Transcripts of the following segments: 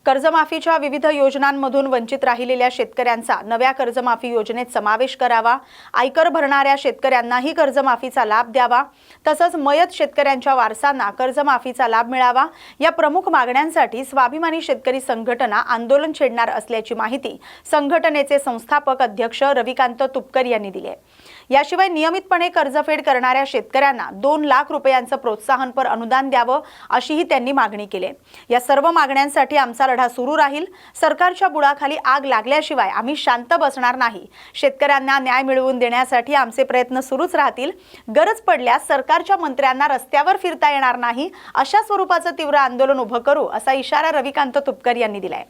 कर्जमाफीच्या विविध योजनांमधून वंचित राहिलेल्या शेतकऱ्यांचा नव्या कर्जमाफी योजनेत समावेश करावा, आयकर भरणाऱ्या शेतकऱ्यांनाही कर्जमाफीचा लाभ द्यावा, तसंच मयत शेतकऱ्यांच्या वारसांना कर्जमाफीचा लाभ मिळावा या प्रमुख मागण्यांसाठी स्वाभिमानी शेतकरी संघटना आंदोलन छेडणार असल्याची माहिती संघटनेचे संस्थापक अध्यक्ष रविकांत तुपकर यांनी दिली आहे। याशिवाय नियमितपणे कर्जफेड करणाऱ्या शेतकऱ्यांना 2 लाख रुपयांचं प्रोत्साहनपर अनुदान द्यावं अशीही त्यांनी मागणी केली। या सर्व मागण्यांसाठी आमचा लढा सुरू राहील। सरकारच्या बुडाखाली आग लागल्याशिवाय आम्ही शांत बसणार नाही। शेतकऱ्यांना न्याय मिळवून देण्यासाठी आमचे प्रयत्न सुरूच राहतील। गरज पडल्यास सरकारच्या मंत्र्यांना रस्त्यावर फिरता येणार नाही अशा स्वरूपाचं तीव्र आंदोलन उभं करू असा इशारा रविकांत तुपकर यांनी दिलाय।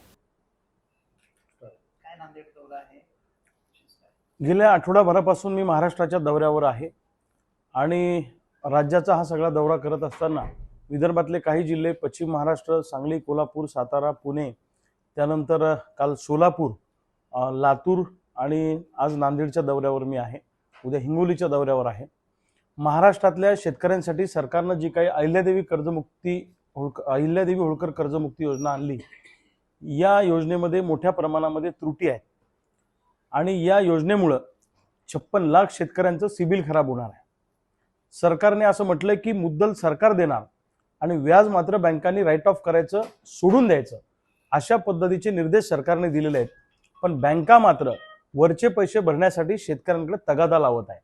गेल्या आठवडाभरापासून मी महाराष्ट्राच्या दौऱ्यावर आहे आणि राज्याचा हा सगळा दौरा करत असताना विदर्भातले काही जिल्हे, पश्चिम महाराष्ट्र, सांगली, कोल्हापूर, सातारा, पुणे, त्यानंतर काल सोलापूर, लातूर आणि आज नांदेडच्या दौऱ्यावर मी आहे। उद्या हिंगोलीच्या दौऱ्यावर आहे। महाराष्ट्रातल्या शेतकऱ्यांसाठी सरकारनं जी काही अहिल्यादेवी होळकर कर्जमुक्ती योजना आणली, या योजनेमध्ये मोठ्या प्रमाणामध्ये त्रुटी आहेत आणि या योजनेमुळे 56 लाख शेतकऱ्यांचं सिबिल खराब होणार आहे। सरकारने असं म्हटलं की मुद्दल सरकार देणार आणि व्याज मात्र बँकांनी राईट ऑफ करायचं, सोडून द्यायचं, अशा पद्धतीचे निर्देश सरकारने दिलेले आहेत। पण बँका मात्र वरचे पैसे भरण्यासाठी शेतकऱ्यांकडे तगादा लावत आहे।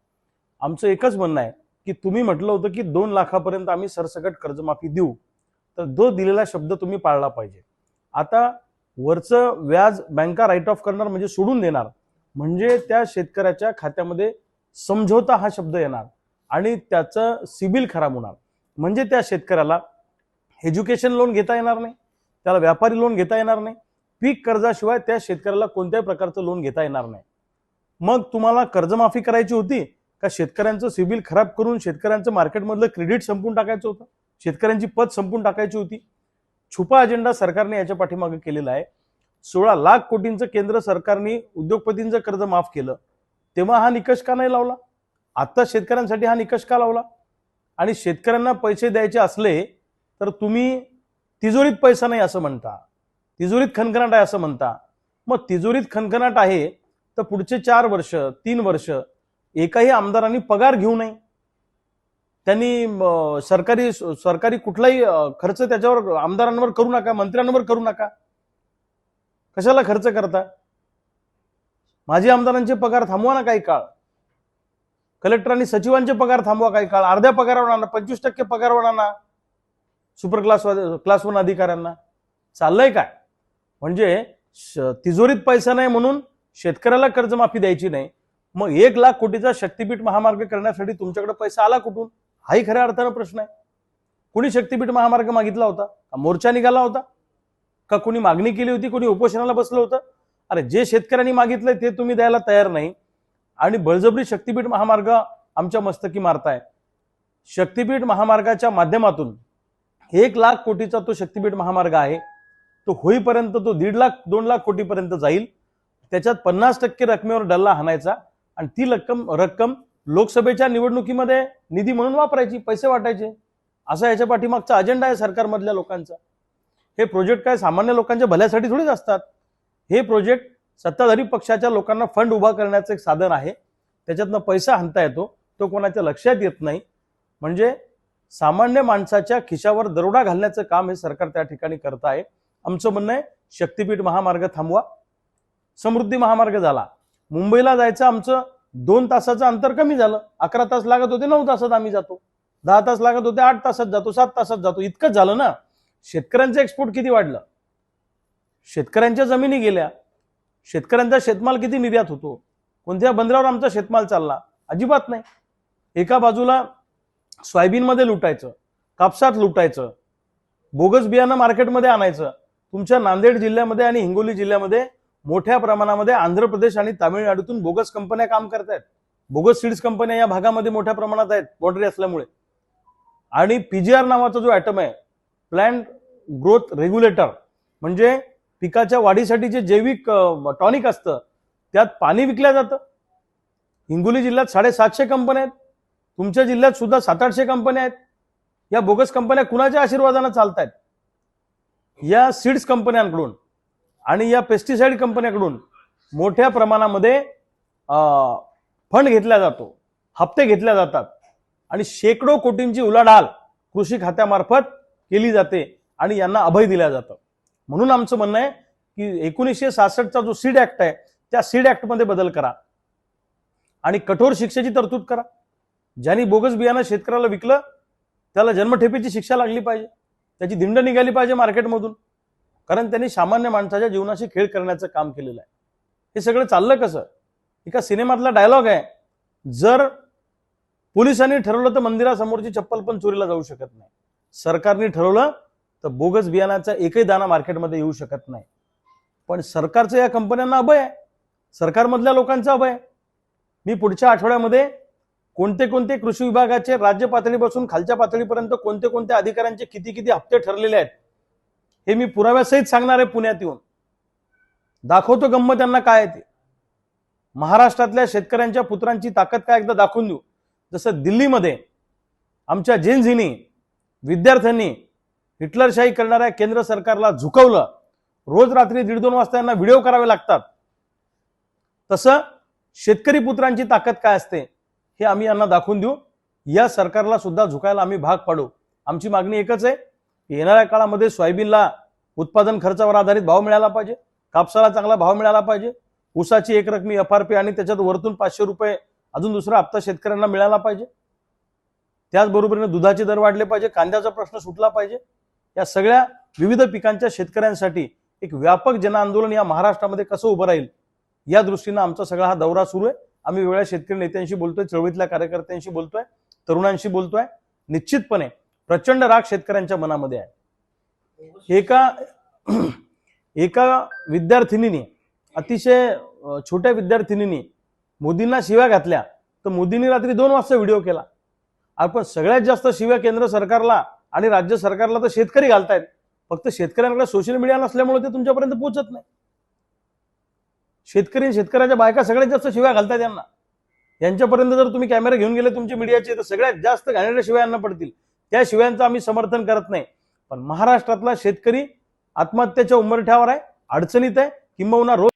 आमचं एकच म्हणणं आहे की तुम्ही म्हटलं होतं की 2 लाखापर्यंत आम्ही सरसकट कर्जमाफी देऊ, तर जो दिलेला शब्द तुम्ही पाळला पाहिजे। आता वरचं व्याज बँका राईट ऑफ करणार म्हणजे सोडून देणार, म्हणजे त्या शेतकऱ्याच्या खात्यामध्ये समझोता हा शब्द येणार आणि त्याचं सिबिल खराब होणार। म्हणजे त्या शेतकऱ्याला एज्युकेशन लोन घेता येणार नाही, त्याला व्यापारी लोन घेता येणार नाही, पीक कर्जाशिवाय त्या शेतकऱ्याला कोणत्याही प्रकारचं लोन घेता येणार नाही। मग तुम्हाला कर्जमाफी करायची होती का शेतकऱ्यांचं सिबिल खराब करून शेतकऱ्यांचं मार्केटमधलं क्रेडिट संपून टाकायचं होतं, शेतकऱ्यांची पत संपून टाकायची होती? छुपा अजेंडा सरकारने याच्या पाठीमागे केलेला आहे। 16 लाख कोटींचं केंद्र सरकारने उद्योगपतींचं कर्ज माफ केलं, तेव्हा हा निकष का नाही लावला? आता शेतकऱ्यांसाठी हा निकष का लावला? आणि शेतकऱ्यांना पैसे द्यायचे असले तर तुम्ही तिजोरीत पैसा नाही असं म्हणता, तिजोरीत खणखणाट आहे असं म्हणता। मग तिजोरीत खणखणाट आहे तर पुढचे 4 वर्ष 3 वर्ष एकाही आमदारांनी पगार घेऊ नये, त्यांनी सरकारी कुठलाही खर्च त्याच्यावर आमदारांवर करू नका, मंत्र्यांवर करू नका। कशाला खर्च करता? माजी आमदारांचे पगार थांबवा ना काही काळ, कलेक्टर आणि सचिवांचे पगार थांबवा काही काळ, अर्ध्या पगारावर आणा, 25% पगारावर आणा सुपर क्लास 1 अधिकाऱ्यांना। चाललंय काय? म्हणजे तिजोरीत पैसा नाही म्हणून शेतकऱ्याला कर्जमाफी द्यायची नाही, मग 1 लाख कोटीचा शक्तीपीठ महामार्ग करण्यासाठी तुमच्याकडे पैसा आला कुठून? हाही खऱ्या अर्थानं प्रश्न आहे। कोणी शक्तीपीठ महामार्ग मागितला होता? मोर्चा निघाला होता का? कोणी मागणी केली होती? कोणी उपोषणाला बसलं होतं? अरे जे शेतकऱ्यांनी मागितलंय ते तुम्ही द्यायला तयार नाही आणि बळजबरी शक्तीपीठ महामार्ग आमच्या मस्तकी मारताय। शक्तीपीठ महामार्गाच्या माध्यमातून 1 लाख कोटीचा तो शक्तीपीठ महामार्ग आहे, तो होईपर्यंत तो 1.5 लाख 2 लाख कोटीपर्यंत जाईल। त्याच्यात 50% रकमेवर डल्ला हाणायचा आणि ती रक्कम लोकसभेच्या निवडणुकीमध्ये निधी म्हणून वापरायची, पैसे वाटायचे, असा याच्या पाठीमागचा अजेंडा आहे सरकारमधल्या लोकांचा। हे प्रोजेक्ट काय सामान्य लोकांच्या भल्यासाठी थोडीच असतात। हे प्रोजेक्ट सत्ताधारी पक्षाच्या लोकांना फंड उभा करण्याचं एक साधन आहे, त्याच्यातनं पैसा हाणता येतो, तो कोणाच्या लक्षात येत नाही। म्हणजे सामान्य माणसाच्या खिशावर दरोडा घालण्याचं काम हे सरकार त्या ठिकाणी करत आहे। आमचं म्हणणं आहे शक्तीपीठ महामार्ग थांबवा, समृद्धी महामार्ग झाला। मुंबईला जायचं आमचं 2 तासाचं अंतर कमी झालं, 11 तास लागत होते 9 तासात आम्ही जातो, 10 तास लागत होते 8 तासात जातो, 7 तासात जातो, इतकंच झालं ना। शेतकऱ्यांचं एक्सपोर्ट किती वाढलं, शेतकऱ्यांच्या जमिनी गेल्या, शेतकऱ्यांचा शेतमाल किती निर्यात होतो, कोणत्या बंदरावर आमचा शेतमाल चालला? अजिबात नाही। एका बाजूला सोयाबीनमध्ये लुटायचं, कापसात लुटायचं, बोगस बियाणं मार्केटमध्ये आणायचं। तुमच्या नांदेड जिल्ह्यामध्ये आणि हिंगोली जिल्ह्यामध्ये मोठ्या प्रमाणामध्ये आंध्र प्रदेश आणि तामिळनाडूतून बोगस कंपन्या काम करतायत, बोगस सीड्स कंपन्या या भागामध्ये मोठ्या प्रमाणात आहेत बॉर्डरी असल्यामुळे। आणि पीजीआर नावाचा जो ॲटम आहे, प्लांट ग्रोथ रेग्युलेटर, म्हणजे पिकाच्या वाढीसाठी जे जैविक टॉनिक असतं त्यात पाणी विकलं जातं। हिंगोली जिल्ह्यात 750 कंपन्या आहेत, तुमच्या जिल्ह्यात सुद्धा 700-800 कंपन्या आहेत। या बोगस कंपन्या कुणाच्या आशीर्वादाने चालतायत? या सीड्स कंपन्यांकडून आणि या पेस्टिसाइड कंपन्याकडून मोठ्या प्रमाणामध्ये फंड घेतला जातो, हप्ते घेतल्या जातात आणि शेकडो कोटींची उलाढाल कृषी खात्यामार्फत केली जाते आणि यांना अभय दिल्या जातं. म्हणून आमचं म्हणणं आहे की 1966चा जो सीड ऍक्ट आहे त्या सीड ऍक्ट मध्ये बदल करा आणि कठोर शिक्षेची तरतूद करा. ज्यांनी बोगस बियाणं शेतकऱ्याला विकलं त्याला जन्मठेपेची शिक्षा लागली पाहिजे, त्याची दिंड निघाली पाहिजे मार्केटमधून, कारण त्यांनी सामान्य माणसाच्या जीवनाशी खेळ करण्याचं काम केलेलं आहे. हे सगळं चाललं कसं? एका सिनेमातला डायलॉग आहे, जर पोलिसांनी ठरवलं तर मंदिरासमोरची चप्पल पण चोरीला जाऊ शकत नाही, सरकारने ठरवलं तर बोगस बियाणाचा एकही दाना मार्केटमध्ये येऊ शकत नाही. पण सरकारचं या कंपन्यांना अभय आहे, सरकारमधल्या लोकांचा अभय आहे. मी पुढच्या आठवड्यामध्ये कोणते कोणते कृषी विभागाचे राज्य पातळीपासून खालच्या पातळीपर्यंत कोणते कोणते अधिकाऱ्यांचे किती किती हप्ते ठरलेले आहेत हे मी पुराव्यासहित सांगणार आहे. पुण्यात येऊन दाखवतो गंमत त्यांना काय आहे ते. महाराष्ट्रातल्या शेतकऱ्यांच्या पुत्रांची ताकद काय एकदा दाखवून देऊ. जसं दिल्लीमध्ये आमच्या जेनझीनी विद्यार्थ्यांनी हिटलरशाही करणाऱ्या केंद्र सरकारला झुकवलं, रोज रात्री 1:30-2 वाजता यांना व्हिडिओ करावे लागतात, तसं शेतकरी पुत्रांची ताकद काय असते हे आम्ही यांना दाखवून देऊ. या सरकारला सुद्धा झुकायला आम्ही भाग पाडू. आमची मागणी एकच आहे, येणाऱ्या काळामध्ये सोयाबीनला उत्पादन खर्चावर आधारित भाव मिळाला पाहिजे, कापसाला चांगला भाव मिळाला पाहिजे, ऊसाची एक रकमी FRP आणि त्याच्यात वरतून 500 रुपये अजून दुसरा हप्ता शेतकऱ्यांना मिळाला पाहिजे. त्याचबरोबरीने दुधाचे दर वाढले पाहिजे, कांद्याचा प्रश्न सुटला पाहिजे. या सगळ्या विविध पिकांच्या शेतकऱ्यांसाठी एक व्यापक जनआंदोलन या महाराष्ट्रामध्ये कसं उभं राहील या दृष्टीनं आमचा सगळा हा दौरा सुरू आहे. आम्ही वेगळ्या शेतकरी नेत्यांशी बोलतोय, चळवळीतल्या कार्यकर्त्यांशी बोलतोय, तरुणांशी बोलतोय. निश्चितपणे प्रचंड राग शेतकऱ्यांच्या मनामध्ये आहे. एका विद्यार्थिनीने, अतिशय छोट्या विद्यार्थिनीने मोदींना शिव्या घातल्या, तर मोदींनी रात्री 2 वाजता व्हिडिओ केला. आपण सगळ्यात जास्त शिव्या केंद्र सरकारला आणि राज्य सरकारला तर शेतकरी घालतायत, फक्त शेतकऱ्यांकडे सोशल मीडिया नसल्यामुळे ते तुमच्यापर्यंत पोहोचत नाही. शेतकऱ्याच्या बायका सगळ्यात जास्त शिव्या घालतात यांना. यांच्यापर्यंत जर तुम्ही कॅमेरा घेऊन गेले तुमच्या मीडियाचे तर सगळ्यात जास्त घाणेरड्या शिव्या यांना पडतील. त्या शिव्यांचं आम्ही समर्थन करत नाही. पण महाराष्ट्रातला शेतकरी आत्महत्येच्या उंबरठ्यावर आहे, अडचणीत आहे, किंबहुना रोज